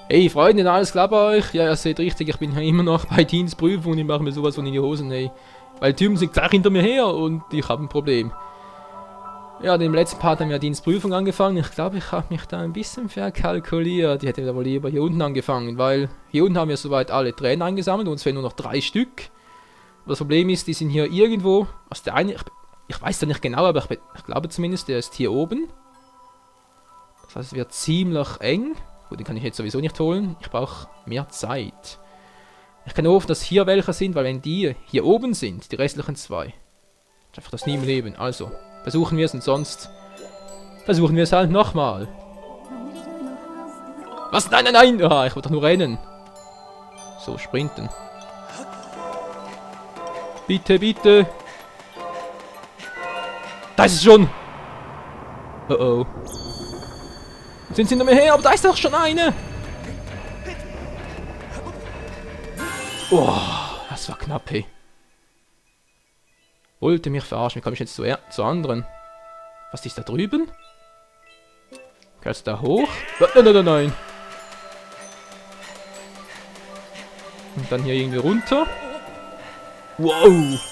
Hey Freunde, alles klar bei euch? Ja, ihr seht richtig, ich bin ja immer noch bei Dienstprüfung und ich mache mir sowas von in die Hosen, ey. Weil die Typen sind gleich hinter mir her und ich habe ein Problem. Ja, im letzten Part haben wir Dienstprüfung angefangen. Ich glaube, ich habe mich da ein bisschen verkalkuliert. Ich hätte da wohl lieber hier unten angefangen, weil hier unten haben wir soweit alle Tränen eingesammelt und uns fehlen nur noch 3 Stück. Das Problem ist, die sind hier irgendwo, also der eine, ich weiß da nicht genau, aber ich glaube zumindest, der ist hier oben. Das heißt, es wird ziemlich eng. Gut, den kann ich jetzt sowieso nicht holen. Ich brauche mehr Zeit. Ich kann nur hoffen, dass hier welche sind, weil wenn die hier oben sind, die restlichen 2, ist einfach das nie im Leben. Also, versuchen wir es und sonst versuchen wir es halt nochmal. Was? Nein, nein, nein! Ah, ich wollte doch nur rennen. So, sprinten. Bitte, bitte. Da ist es schon! Oh oh. Sind sie hinter mir her? Aber da ist doch schon eine! Oh, das war knapp, hey. Wollte mich verarschen. Wie komme ich jetzt zur anderen? Was ist da drüben? Kannst du da hoch? Nein, nein, nein, nein. Und dann hier irgendwie runter. Wow!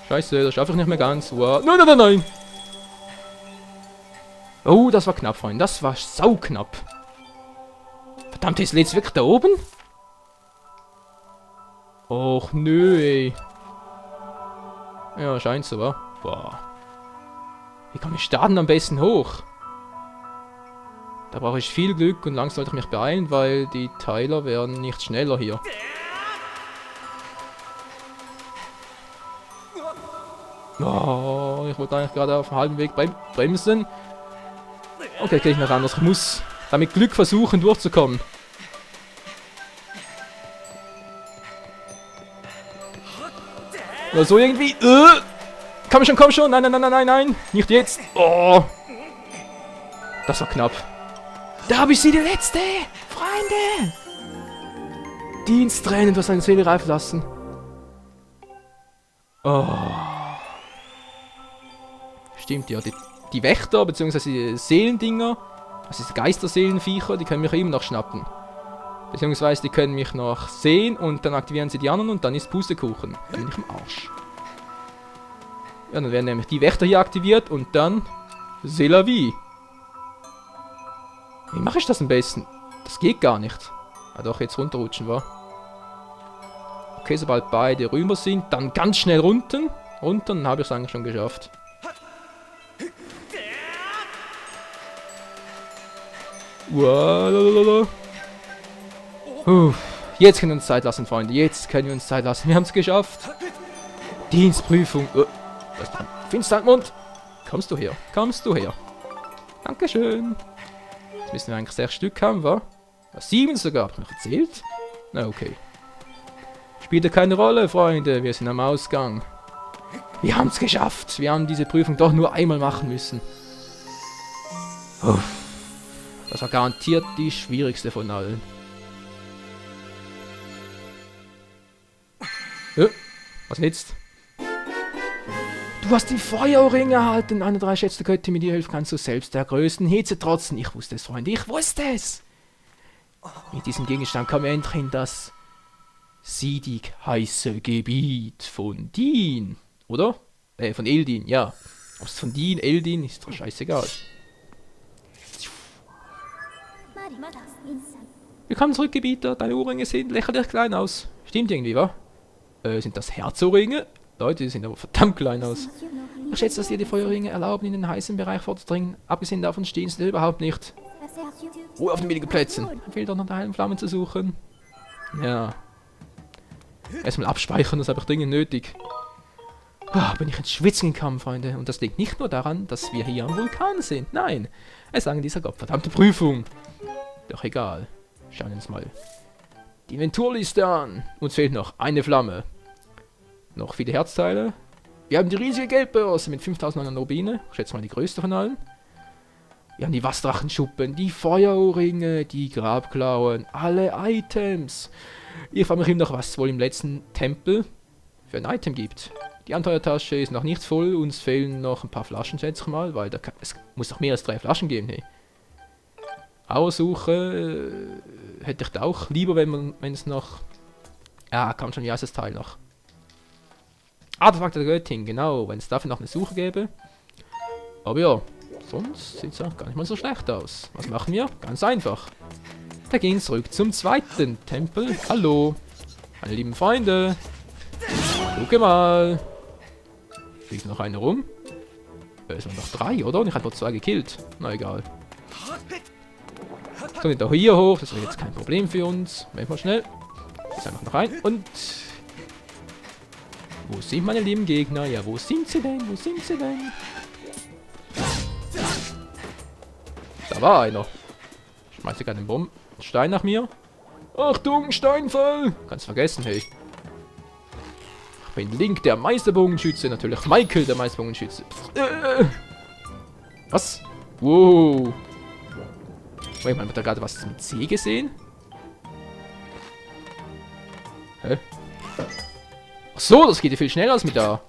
Scheiße, das schaffe ich nicht mehr ganz. Wow. Nein, nein, nein, nein! Oh, das war knapp, Freunde. Das war sauknapp. Verdammt, ist jetzt wirklich da oben? Och, nö, ey. Ja, scheint so, wa? Boah. Wie kann ich starten am besten hoch? Da brauche ich viel Glück und langsam sollte ich mich beeilen, weil die Teiler werden nicht schneller hier. Oh, ich wollte eigentlich gerade auf dem halben Weg bremsen. Okay, gehe ich noch anders. Ich muss da mit Glück versuchen durchzukommen. Oder so irgendwie. Komm schon, komm schon. Nein, nein, nein, nein, nein, nein. Nicht jetzt. Oh. Das war knapp. Da habe ich sie, die letzte. Freunde. Diensttränen, du hast eine Seele reifen lassen. Oh. Stimmt, ja. Die Wächter, beziehungsweise die Seelendinger, das ist Geisterseelenviecher, die können mich immer noch schnappen. Beziehungsweise die können mich noch sehen und dann aktivieren sie die anderen und dann ist Pustekuchen. Dann bin ich im Arsch. Ja, dann werden nämlich die Wächter hier aktiviert und dann C'est la vie. Wie mache ich das am besten? Das geht gar nicht. Ah doch, jetzt runterrutschen, wa? Okay, sobald beide rüber sind, dann ganz schnell runter. Runter, dann habe ich es eigentlich schon geschafft. Wow. Jetzt können wir uns Zeit lassen, Freunde. Jetzt können wir uns Zeit lassen. Wir haben es geschafft. Dienstprüfung. Finstermond. Kommst du her? Kommst du her? Dankeschön. Jetzt müssen wir eigentlich 6 Stück haben, wa? 7 sogar. Hab ich noch erzählt? Na, okay. Spielt ja keine Rolle, Freunde. Wir sind am Ausgang. Wir haben es geschafft. Wir haben diese Prüfung doch nur einmal machen müssen. Das war garantiert die schwierigste von allen. Was jetzt? Du hast die Feuerringe erhalten. Eine 3 schätzte Göttin, mit ihr hilft kannst du selbst der größten Hitze trotzen. Ich wusste es, Freunde. Ich wusste es. Mit diesem Gegenstand kommen wir endlich in das siedig heiße Gebiet von Din. Oder? Von Eldin, ja. Ob es von Din, Eldin, ist doch scheißegal. Willkommen zurück, Gebieter. Deine Ohrringe sehen lächerlich klein aus. Stimmt irgendwie, wa? Sind das Herzohrringe? Leute, die sehen aber verdammt klein aus. Ich schätze, dass dir die Feuerringe erlauben, in den heißen Bereich vorzudringen. Abgesehen davon stehen sie überhaupt nicht. Ruhe auf den billigen Plätzen. Fehlt doch noch die heilen Flammen zu suchen. Ja. Erstmal abspeichern, das habe ich dringend nötig. Bin ich ins Schwitzen gekommen, Freunde. Und das liegt nicht nur daran, dass wir hier am Vulkan sind. Nein, es lag an dieser gottverdammte Prüfung. Doch egal. Schauen wir uns mal die Inventurliste an. Uns fehlt noch eine Flamme. Noch viele Herzteile. Wir haben die riesige Geldbörse mit 5000 Rubine. Ich schätze mal die größte von allen. Wir haben die Wasserdrachenschuppen, die Feuerohrringe, die Grabklauen, alle Items. Ich frage mich immer noch, was es wohl im letzten Tempel für ein Item gibt. Die Abenteuertasche ist noch nicht voll. Uns fehlen noch ein paar Flaschen, schätze ich mal. Weil es muss doch mehr als 3 Flaschen geben. Hey. Auersuche hätte ich da auch lieber, wenn es noch... Ja, kam schon, wie heißt das Teil noch? Artefakt der Göttin, genau. Wenn es dafür noch eine Suche gäbe. Aber ja, sonst sieht es auch gar nicht mal so schlecht aus. Was machen wir? Ganz einfach. Wir gehen zurück zum zweiten Tempel. Hallo, meine lieben Freunde. Gucke mal. Fliegt noch einer rum? Es waren noch 3, oder? Und ich habe nur 2 gekillt. Na egal. So, geht auch hier hoch. Das wäre jetzt kein Problem für uns. Moment mal schnell. Jetzt einfach noch rein. Und... Wo sind meine lieben Gegner? Ja, wo sind sie denn? Wo sind sie denn? Da war einer. Schmeißt gerade einen Stein nach mir. Achtung, Steinfall! Kannst vergessen, hey. Ich bin Link, der Meisterbogenschütze. Natürlich Michael, der Meisterbogenschütze. Was? Wow. Wait mal, hat da gerade was mit C gesehen? Hä? Ach so, das geht ja viel schneller als mit da.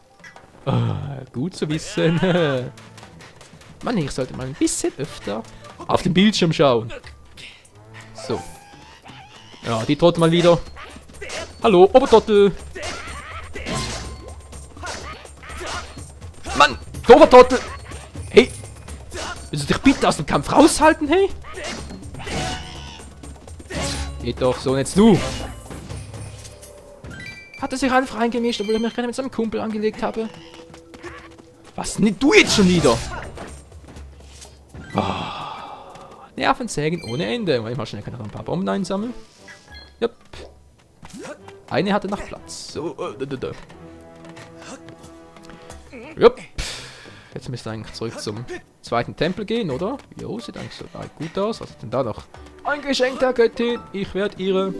Gut zu wissen. Mann, ich sollte mal ein bisschen öfter auf den Bildschirm schauen. So. Ja, die Trottel mal wieder. Hallo, Obertrottel. Mann, doofer Trottel. Hey. Willst du dich bitte aus dem Kampf raushalten, hey? Geht doch, so jetzt du. Hat er sich einfach reingemischt, obwohl ich mich gerade mit seinem Kumpel angelegt habe? Was? Nicht du jetzt schon wieder? Oh, Nervensägen ohne Ende. Manchmal schnell kann ich noch ein paar Bomben einsammeln. Jupp. Eine hatte noch Platz. So, Jupp. Jetzt müsste eigentlich zurück zum zweiten Tempel gehen, oder? Jo, sieht eigentlich so gut aus. Was ist denn da noch? Ein Geschenk der Göttin. Ich werde ihre...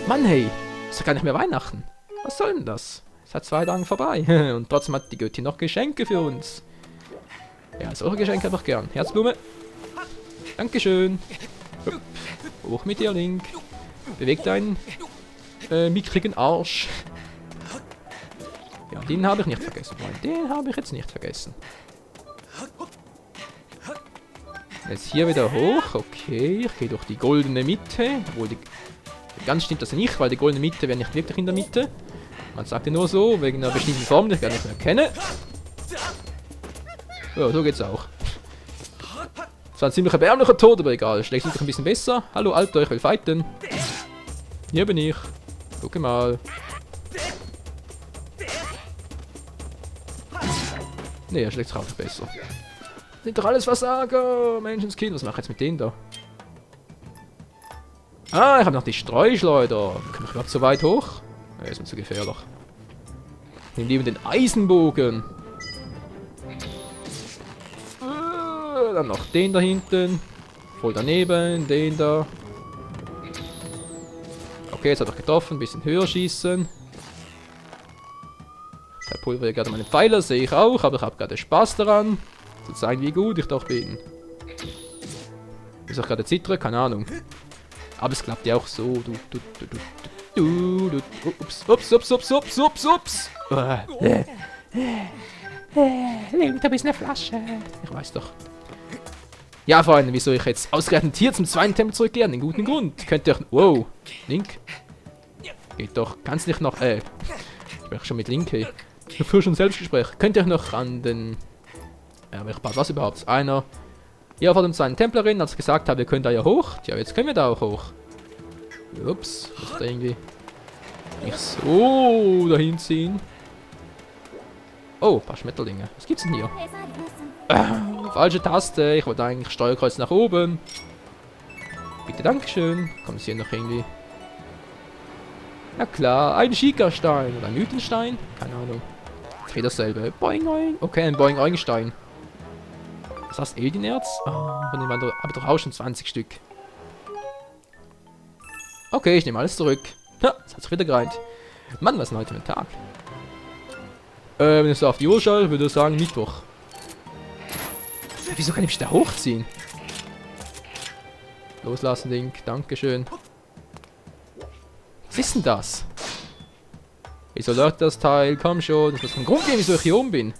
Mann, hey. Ist doch gar nicht mehr Weihnachten. Was soll denn das? Es hat 2 Tage vorbei. Und trotzdem hat die Göttin noch Geschenke für uns. Ja, solche Geschenke einfach gern. Herzblume. Dankeschön. Hup. Hoch mit dir, Link. Beweg deinen mickrigen Arsch. Ja, den habe ich nicht vergessen. Den habe ich jetzt nicht vergessen. Jetzt hier wieder hoch. Okay, ich gehe durch die goldene Mitte. Obwohl die... Ganz stimmt das nicht, weil die goldene Mitte wäre nicht wirklich in der Mitte. Man sagt ja nur so, wegen einer bestimmten Form, die ich gar nicht mehr kenne. Ja, so geht's auch. Das war ein ziemlich erbärmlicher Tod, aber egal. Schlägt sich ein bisschen besser. Hallo Alter, ich will fighten. Hier bin ich. Gucke mal. Ne, er schlägt sich auch nicht besser. Sind doch alles Versager. Menschenskind. Was mache ich jetzt mit denen da? Ah, ich habe noch die Streuschleuder. Kann ich überhaupt so weit hoch? Ja, ist mir zu gefährlich. Wir nehmen den Eisenbogen. Dann noch den da hinten. Voll daneben, den da. Okay, jetzt hat er getroffen. Ein bisschen höher schießen. Der Pulver hier gerade meine Pfeiler, sehe ich auch. Aber ich habe gerade Spaß daran. Zu zeigen, wie gut ich doch bin. Ist auch gerade zittern? Keine Ahnung. Aber es klappt ja auch so. Ups. Link, da bist eine Flasche. Ich weiß doch. Ja, Freunde, wieso ich jetzt ausgerechnet hier zum zweiten Tempel zurückgehe? An den guten Grund. Könnt ihr... Wow. Link. Geht doch. Kannst nicht noch... Ich spreche schon mit Link, hey. Ich führe schon Selbstgespräch. Könnt ihr noch an den... Ja, welcher Part was überhaupt? Einer... Ja, vor dem zweiten Templerin, als ich gesagt habe, wir können da ja hoch. Tja, jetzt können wir da auch hoch. Ups. Muss ich da irgendwie... Nicht so dahin ziehen. Oh, ein paar Schmetterlinge. Was gibt's denn hier? Falsche Taste. Ich wollte eigentlich Steuerkreuz nach oben. Bitte, dankeschön. Kommt es hier noch irgendwie... Na klar, ein Schikastein oder ein Mythenstein? Keine Ahnung. Okay, dasselbe. Boing, boing. Okay, ein Boing, boing Stein. Was heißt Eldinerz? Oh, von dem habe ich doch auch schon 20 Stück. Okay, ich nehme alles zurück. Ha, das hat sich wieder gereiht. Mann, was ist denn heute für ein Tag? Wenn ich so auf die Uhr schaue, würde ich sagen Mittwoch. Wieso kann ich mich da hochziehen? Loslassen, Link. Dankeschön. Was ist denn das? Wieso läuft das Teil? Komm schon. Das muss ein Grund geben, wieso ich hier oben bin.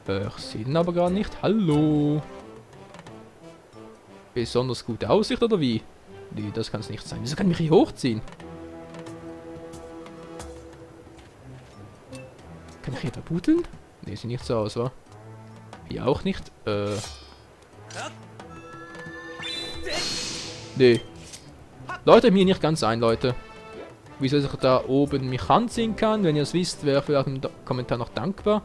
Ich sehe ihn aber gar nicht. Hallo. Besonders gute Aussicht oder wie? Nee, das kann es nicht sein. Wieso kann ich mich hier hochziehen? Kann ich hier da buddeln? Nee, sieht nicht so aus, wa? Hier auch nicht. Nee. Leute, mir nicht ganz ein, Leute. Wieso ich da oben mich ranziehen kann. Wenn ihr es wisst, wäre vielleicht im Kommentar noch dankbar.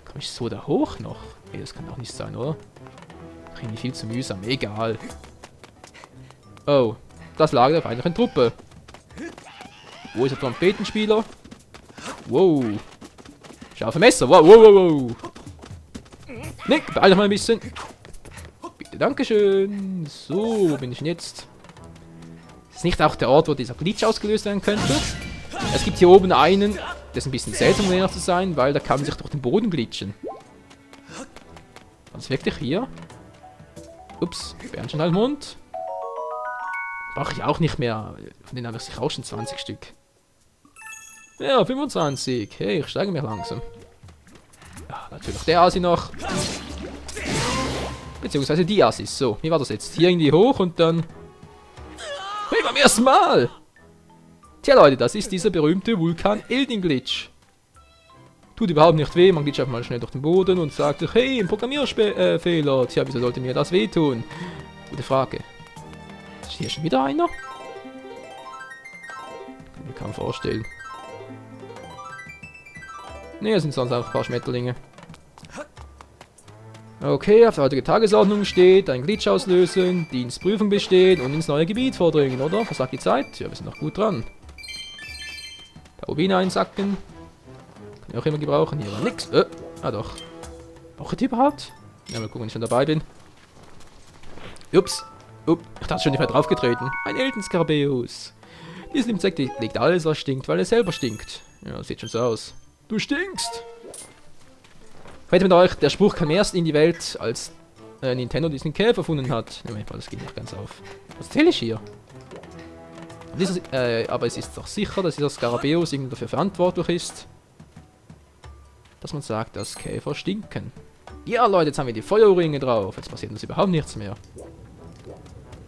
Komme ich so da hoch noch? Nee, das kann doch nicht sein, oder? Irgendwie viel zu mühsam. Egal. Oh. Das Lager der feindlichen Truppe. Wo ist der Trompetenspieler? Wow. Scharfe Messer. Wow, wow, wow, wow. Nick, beeil dich mal ein bisschen. Bitte, dankeschön. So, wo bin ich denn jetzt? Ist nicht auch der Ort, wo dieser Glitch ausgelöst werden könnte? Es gibt hier oben einen, der ist ein bisschen seltsam, um ehrlich zu sein, weil der kann sich durch den Boden glitschen. Was wirklich hier? Ups, Bernsteinhalbmond. Brauche ich auch nicht mehr. Von denen habe ich sicher auch schon 20 Stück. Ja, 25. Hey, ich steige mir langsam. Ja, natürlich der Asi noch. Beziehungsweise die Asis. So, wie war das jetzt? Hier irgendwie hoch und dann... Hey, beim ersten Mal! Tja, Leute, das ist dieser berühmte Vulkan-Eldin-Glitch. Tut überhaupt nicht weh, man glitscht einfach mal schnell durch den Boden und sagt sich, hey, ein Programmierfehler. Tja, wieso sollte mir das wehtun? Gute Frage. Ist hier schon wieder einer? Kann ich mir kaum vorstellen. Ne, es sind sonst auch ein paar Schmetterlinge. Okay, auf der heutigen Tagesordnung steht ein Glitch auslösen, Dienstprüfung bestehen und ins neue Gebiet vordringen, oder? Was sagt die Zeit? Ja, wir sind noch gut dran. Rubine einsacken. Kann ich auch immer gebrauchen. Hier war nix. Doch. Brauche ich die überhaupt? Ja, mal gucken, wenn ich schon dabei bin. Ups. Ich dachte schon nicht mehr draufgetreten. Ein Eldin-Skarabäus. Dieser Insekt legt alles, was stinkt, weil er selber stinkt. Ja, sieht schon so aus. Du stinkst! Wette mit euch, der Spruch kam erst in die Welt, als Nintendo diesen Käfer erfunden hat. Ja, das geht nicht ganz auf. Was erzähle ich hier? Aber es ist doch sicher, dass dieser Skarabäus irgendwie dafür verantwortlich ist, dass man sagt, dass Käfer stinken. Ja, Leute, jetzt haben wir die Feuerringe drauf. Jetzt passiert uns überhaupt nichts mehr.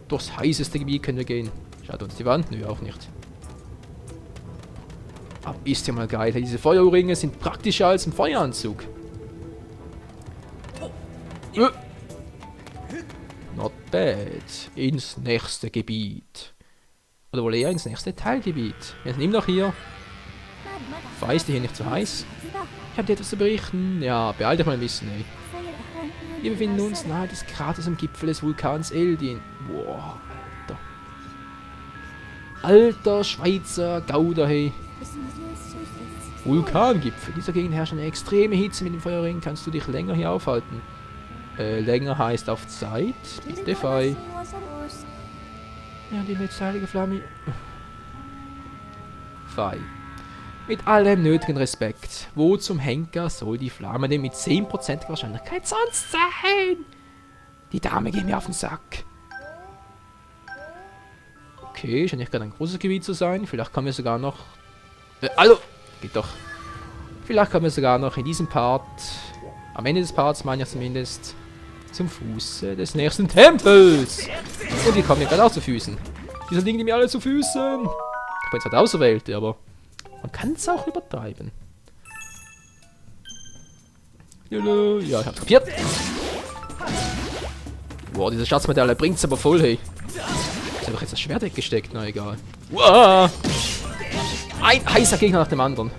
Durchs heißeste Gebiet können wir gehen. Schaut uns die Wand? Nö, auch nicht. Aber ist ja mal geil. Diese Feuerringe sind praktischer als ein Feueranzug. Not bad. Ins nächste Gebiet. Oder wohl eher ins nächste Teilgebiet. Wir sind immer noch hier. Ist hier nicht zu heiß? Ich habe dir etwas zu berichten. Ja, beeil dich mal ein bisschen, ey. Wir befinden uns nahe des Kraters am Gipfel des Vulkans Eldin. Boah, alter Schweizer Gouda, hey. Vulkangipfel. Dieser Gegend herrscht eine extreme Hitze. Mit dem Feuerring kannst du dich länger hier aufhalten. Länger heißt auf Zeit. Bitte Fei. Ja, die letzte heilige Flamme. Fei. Mit allem nötigen Respekt. Wo zum Henker soll die Flamme denn mit 10% Wahrscheinlichkeit sonst sein? Die Dame geht mir auf den Sack. Okay, scheint nicht gerade ein großes Gebiet zu sein. Vielleicht kommen wir sogar noch... also, geht doch. Vielleicht kommen wir sogar noch in diesem Part, am Ende des Parts meine ich zumindest, zum Fuße des nächsten Tempels. Und die kommen mir gerade auch zu Füßen. Wieso liegen die mir alle zu Füßen? Ich bin zwar der Auserwählte, aber man kann es auch übertreiben. Ja, ich hab's kapiert. Boah, diese Schatzmedaille bringt's aber voll, hey. Ich hab doch jetzt das Schwert weggesteckt, na egal. Wow. Ein heißer Gegner nach dem anderen.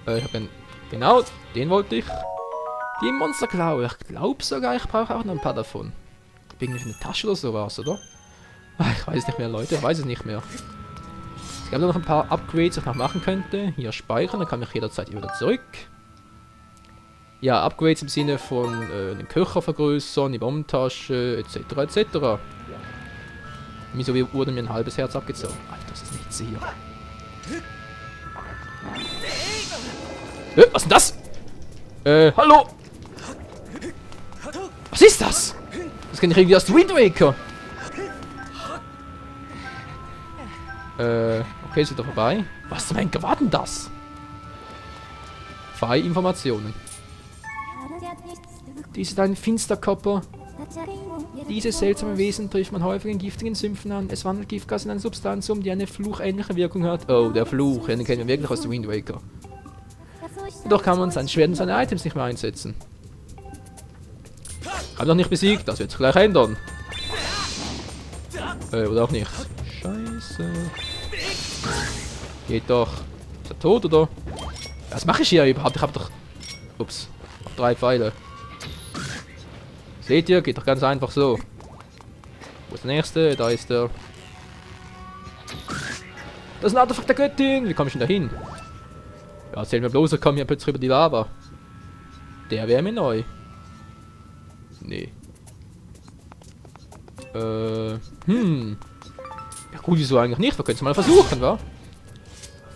Ich hab den... Genau, den wollte ich. Die Monsterklaue. Ich glaube sogar, ich brauche auch noch ein paar davon. Irgendwie eine Tasche oder sowas, oder? Ich weiß nicht mehr, Leute. Ich weiß es nicht mehr. Es gab noch ein paar Upgrades, die ich noch machen könnte. Hier speichern, dann kann ich jederzeit wieder zurück. Ja, Upgrades im Sinne von den Köcher vergrößern, die Bombentasche, etc. etc. Wieso wurde mir ein halbes Herz abgezogen? Alter, das ist nichts hier. Was ist denn das? Hallo? Was ist das? Das kenne ich irgendwie aus Wind Waker. Okay, ist wieder vorbei. Was zum Henker war denn das? Informationen. Dies ist ein Finsterkörper. Dieses seltsame Wesen trifft man häufig in giftigen Sümpfen an. Es wandelt Giftgas in eine Substanz um, die eine fluchähnliche Wirkung hat. Oh, der Fluch. Ja, den kennen wir wirklich aus dem Wind Waker. Doch kann man sein Schwert und seine Items nicht mehr einsetzen. Hab noch nicht besiegt, das wird sich gleich ändern. Oder auch nicht. Scheiße. Geht doch. Ist er tot, oder? Was mache ich hier überhaupt? Ich hab doch... Ups. Hab 3 Pfeile. Seht ihr? Geht doch ganz einfach so. Wo ist der nächste? Da ist der. Das ist ein Artefakt der Göttin. Wie komme ich denn da hin? Ja, erzähl mir bloß, ich komme hier plötzlich über die Lava. Der wäre mir neu. Nee. Ja gut, wieso eigentlich nicht? Wir können es mal versuchen, wa?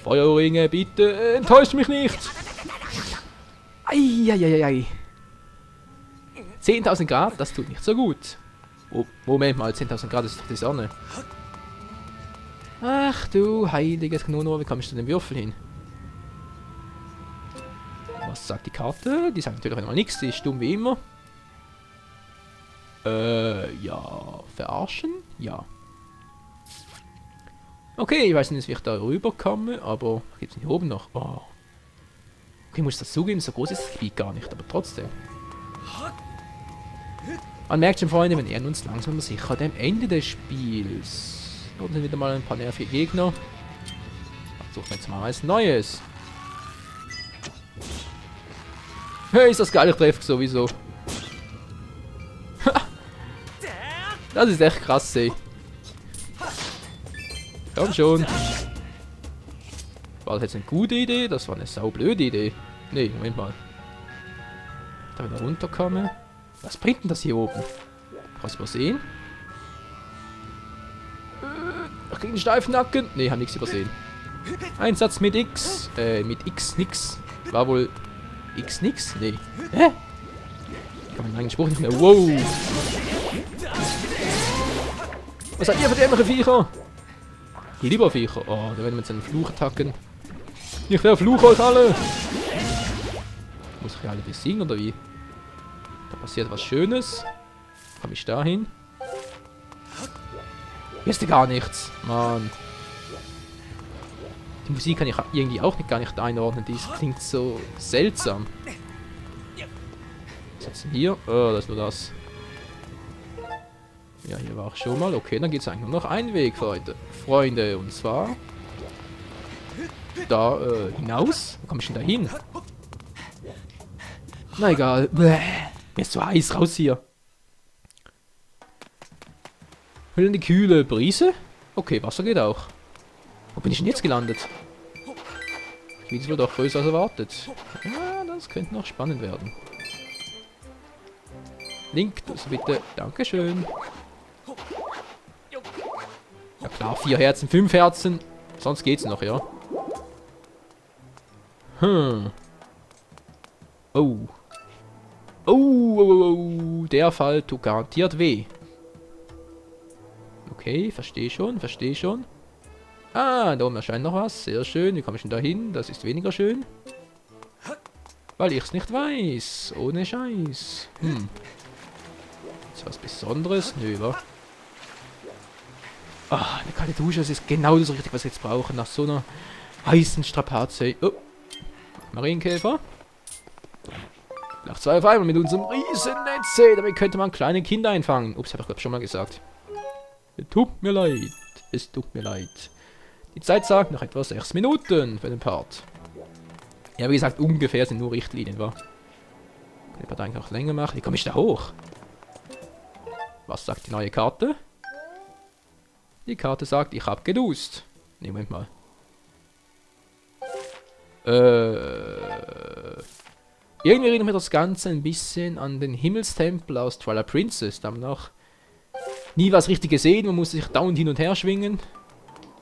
Feuerringe, bitte enttäuscht mich nicht. Eieieiei. 10.000 Grad, das tut nicht so gut. Oh, Moment mal, 10.000 Grad ist doch die Sonne. Ach du heiliges Knono, wie komme ich zu dem Würfel hin? Was sagt die Karte? Die sagt natürlich noch nichts, die ist stumm wie immer. Ja, verarschen? Ja. Okay, ich weiß nicht, wie ich da rüberkomme, aber gibt es nicht oben noch? Oh. Okay, ich muss das zugeben, so groß ist das Gebiet gar nicht, aber trotzdem. Man merkt schon, Freunde, wir nähern uns langsam aber sicher dem Ende des Spiels. Dort sind wieder mal ein paar nervige Gegner. Suchen wir jetzt mal was Neues. Hey, ist das geil, ich treffe sowieso. Das ist echt krass, ey. Komm schon. War das jetzt eine gute Idee? Das war eine saublöde Idee. Nee, Moment mal. Da wieder runterkommen. Was bringt denn das hier oben? Kannst du mal sehen? Ich krieg einen steifen Nacken. Nee, hab nichts übersehen. Einsatz mit X. Mit X nix. War wohl X nix? Nee. Hä? Ich kann meinen eigenen Spruch nicht mehr. Wow. Was seid ihr für dämliche Viecher? Die lieber Viecher. Oh, da werden wir jetzt einen Fluch attacken. Ich verfluche euch alle. Muss ich alle besiegen oder wie? Da passiert was Schönes. Komme ich da hin? Hier ist gar nichts. Mann. Die Musik kann ich irgendwie auch gar nicht einordnen. Die klingt so seltsam. Was ist denn hier? Oh, das ist nur das. Ja, hier war ich schon mal. Okay, dann geht es eigentlich nur noch einen Weg, Freunde. Und zwar... Da, hinaus? Wo komme ich denn da hin? Na egal. Bäh. Mir ist so heiß. Raus hier. Will in die kühle Brise? Okay, Wasser geht auch. Wo bin ich denn jetzt gelandet? Die ist wohl doch größer als erwartet. Ja, das könnte noch spannend werden. Link, das bitte. Dankeschön. Ja klar, 4 Herzen, 5 Herzen. Sonst geht's noch, ja. Oh. Oh, der Fall tut garantiert weh. Okay, verstehe schon, verstehe schon. Ah, da oben erscheint noch was. Sehr schön. Wie komme ich denn da hin? Das ist weniger schön. Weil ich es nicht weiß. Ohne Scheiß. Ist was Besonderes? Nö, wa? Ah, eine kalte Dusche. Das ist genau das Richtige, was wir jetzt brauchen. Nach so einer heißen Strapaze. Oh. Marienkäfer. Nach 2 auf einmal mit unserem Riesennetz. Damit könnte man kleine Kinder einfangen. Ups, habe ich glaube schon mal gesagt. Es tut mir leid. Es tut mir leid. Die Zeit sagt noch etwa 6 Minuten für den Part. Ja, wie gesagt, ungefähr sind nur Richtlinien, wa? Kann ich Part eigentlich noch länger machen? Wie komme ich da hoch? Was sagt die neue Karte? Die Karte sagt, ich habe gedust. Ne, Moment mal. Irgendwie erinnert mir das Ganze ein bisschen an den Himmelstempel aus Twilight Princess. Da haben wir noch nie was richtig gesehen. Man musste sich dauernd hin und her schwingen.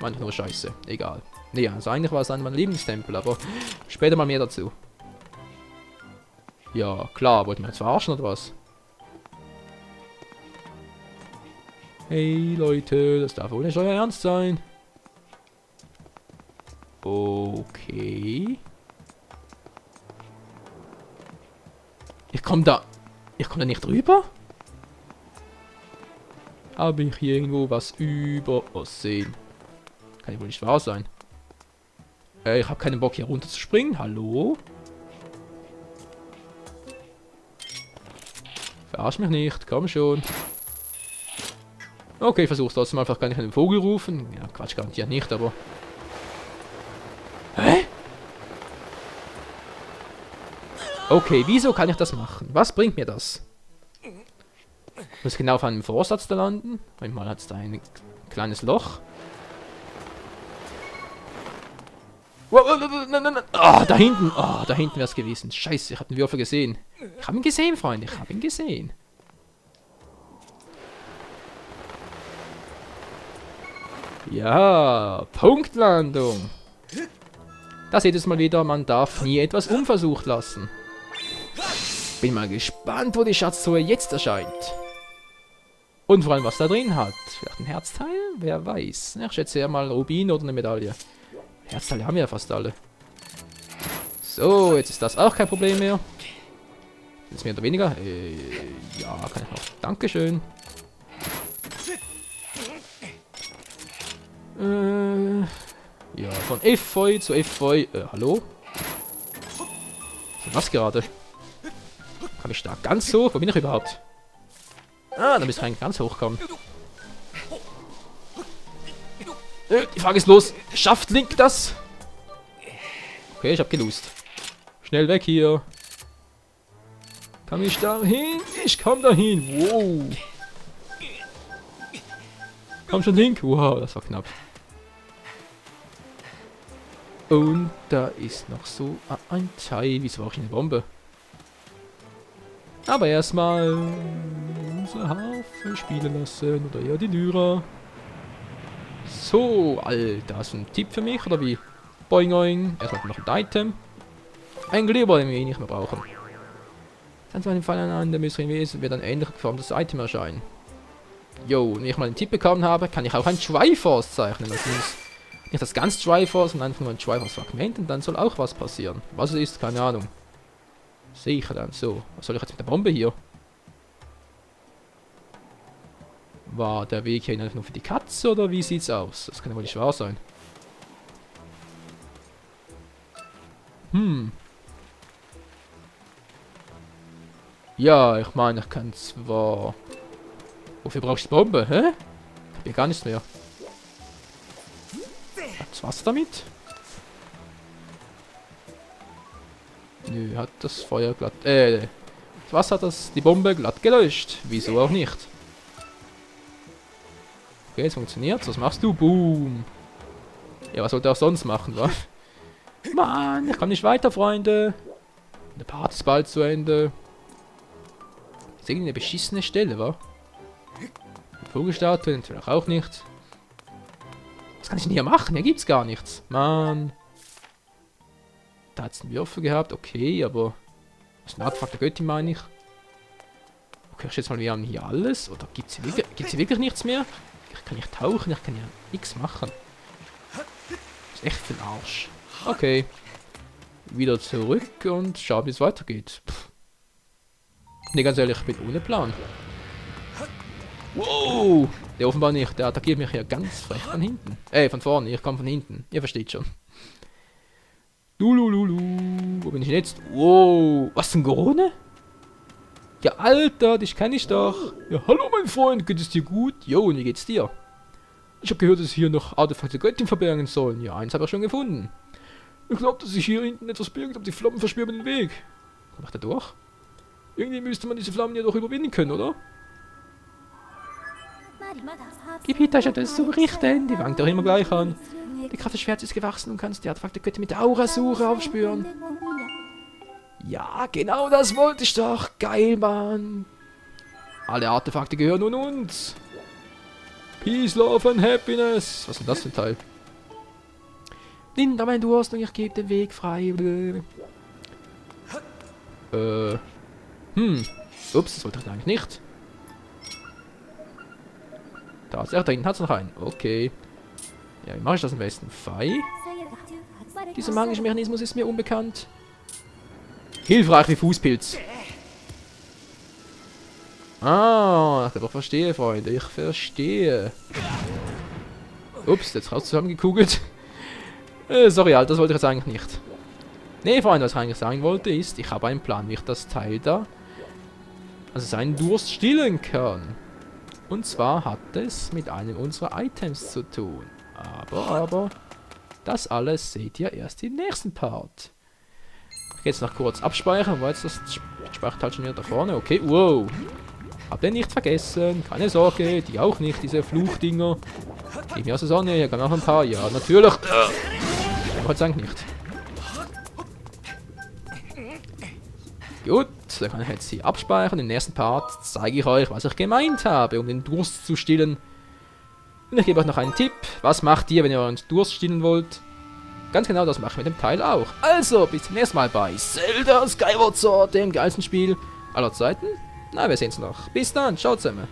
War nicht nur scheiße. Egal. Nee, also eigentlich war es ein mein Lieblingstempel, aber später mal mehr dazu. Ja, klar. Wollten wir jetzt verarschen oder was? Hey, Leute. Das darf wohl nicht euer Ernst sein. Okay. Ich komme da nicht rüber? Habe ich hier irgendwo was übersehen? Kann ja wohl nicht wahr sein. Ich habe keinen Bock hier runter zu springen. Hallo? Verarsch mich nicht. Komm schon. Okay, ich versuch's trotzdem einfach. Kann ich einen Vogel rufen? Ja, Quatsch, garantiert nicht, aber... Hä? Okay, wieso kann ich das machen? Was bringt mir das? Ich muss genau auf einem Vorsatz da landen. Manchmal hat es da ein kleines Loch. Ah, da hinten. Ah, da hinten wäre es gewesen. Scheiße, ich habe den Würfel gesehen. Ich habe ihn gesehen, Freunde. Ich habe ihn gesehen. Ja, Punktlandung. Da seht ihr es mal wieder. Man darf nie etwas unversucht lassen. Bin mal gespannt, wo die Schatztruhe jetzt erscheint. Und vor allem, was da drin hat. Vielleicht ein Herzteil? Wer weiß. Ich schätze ja mal Rubin oder eine Medaille. Herzteile haben wir ja fast alle. So, jetzt ist das auch kein Problem mehr. Jetzt mehr oder weniger. Ja, kann ich noch. Dankeschön. Ja, von Efeu zu Efeu. Hallo? Was gerade? Kann ich da ganz hoch? Wo bin ich überhaupt? Ah, da müsste ich eigentlich ganz hoch kommen. Die Frage ist los. Schafft Link das? Okay, ich hab gelust. Schnell weg hier. Kann ich da hin? Ich komm da hin. Wow. Komm schon, Link. Wow, das war knapp. Und da ist noch so ein Teil. Wieso brauche ich eine Bombe? Aber erstmal unsere Harfe spielen lassen. Oder eher die Lyra. So, Alter. Hast du einen Tipp für mich? Oder wie? Boing, boing. Erstmal noch ein Item. Ein Glibber, den wir nicht mehr brauchen. Dann zu einem Fall an der mysterien Wesen wird ein ähnlich geformtes Item erscheinen. Jo, wenn ich mal einen Tipp bekommen habe, kann ich auch ein Triforce zeichnen. Das ist nicht das ganz Triforce, sondern einfach nur ein Triforce-Fragment und dann soll auch was passieren. Was es ist, keine Ahnung. Sicher dann. So, was soll ich jetzt mit der Bombe hier? War der Weg hier einfach nur für die Katze oder wie sieht's aus? Das kann ja wohl nicht wahr sein. Ja, ich meine, ich kann zwar... Wofür brauchst du die Bombe, hä? Ich hab hier gar nichts mehr. Hat's Wasser damit? Nö, hat das Feuer glatt... das Wasser hat die Bombe glatt gelöscht. Wieso auch nicht? Okay, es funktioniert. Was machst du? Boom. Ja, was sollte er auch sonst machen, wa? Mann, ich kann nicht weiter, Freunde. Der Part ist bald zu Ende. Das ist irgendwie eine beschissene Stelle, wa? Vogelstatue, natürlich auch nicht. Was kann ich denn hier machen? Hier gibt's gar nichts. Mann. Da hat's einen Würfel gehabt, okay, aber... Das ist ein Artefakt der Göttin, meine ich. Okay, ich schätze mal, wir haben hier alles. Oder gibt's hier wirklich nichts mehr? Ich kann nicht tauchen, ich kann ja nichts machen. Das ist echt für den Arsch. Okay. Wieder zurück und schauen, wie es weitergeht. Ne, ganz ehrlich, ich bin ohne Plan. Wow! Der offenbar nicht. Der attackiert mich ja ganz frech von hinten. Von vorne. Ich komme von hinten. Ihr versteht schon. Lulululu. Wo bin ich denn jetzt? Wow! Was, ein Gorone? Ja, Alter, dich kenne ich doch. Ja, hallo, mein Freund. Geht es dir gut? Jo, und wie geht's dir? Ich habe gehört, dass hier noch Artefakte der Göttin verbergen sollen. Ja, eins habe ich schon gefunden. Ich glaube, dass sich hier hinten etwas birgt, aber die Flammen versperren den Weg. Macht er durch? Irgendwie müsste man diese Flammen ja doch überwinden können, oder? Gib Hitachi das zu berichten. Die wankt doch immer gleich an. Die Kraft des Schwerts ist gewachsen und kannst die Artefakte Göttin mit der Aurasuche aufspüren. Ja, genau das wollte ich doch. Geil, Mann. Alle Artefakte gehören nun uns. Peace, Love and Happiness. Was ist denn das für ein Teil? Linda, mein Durst und ich gebe den Weg frei. Ups, das wollte ich eigentlich nicht. Da hinten hat es noch einen. Okay. Ja, wie mache ich das am besten? Fei? Dieser magische Mechanismus ist mir unbekannt. Hilfreich wie Fußpilz. Ah, ich verstehe, Freunde. Ich verstehe. Ups, jetzt raus zusammengekugelt. Sorry, Alter, das wollte ich jetzt eigentlich nicht. Nee, Freunde, was ich eigentlich sagen wollte ist, ich habe einen Plan, wie ich das Teil da, also seinen Durst stillen kann. Und zwar hat es mit einem unserer Items zu tun. Aber, das alles seht ihr erst im nächsten Part. Ich gehe jetzt noch kurz abspeichern, weil jetzt das speichert halt schon wieder da vorne. Okay, wow. Hab den nicht vergessen, keine Sorge, die auch nicht, diese Fluchdinger. Geh mir aus der Sonne, hier kann auch ein paar, ja, natürlich. Gott sei Dank nicht. Gut, dann kann ich jetzt hier abspeichern. Im nächsten Part zeige ich euch, was ich gemeint habe, um den Durst zu stillen. Und ich gebe euch noch einen Tipp. Was macht ihr, wenn ihr euren Durst stillen wollt? Ganz genau das mache ich mit dem Teil auch. Also, bis zum nächsten Mal bei Zelda Skyward Sword, dem geilsten Spiel aller Zeiten. Na, wir sehen uns noch. Bis dann, ciao zusammen.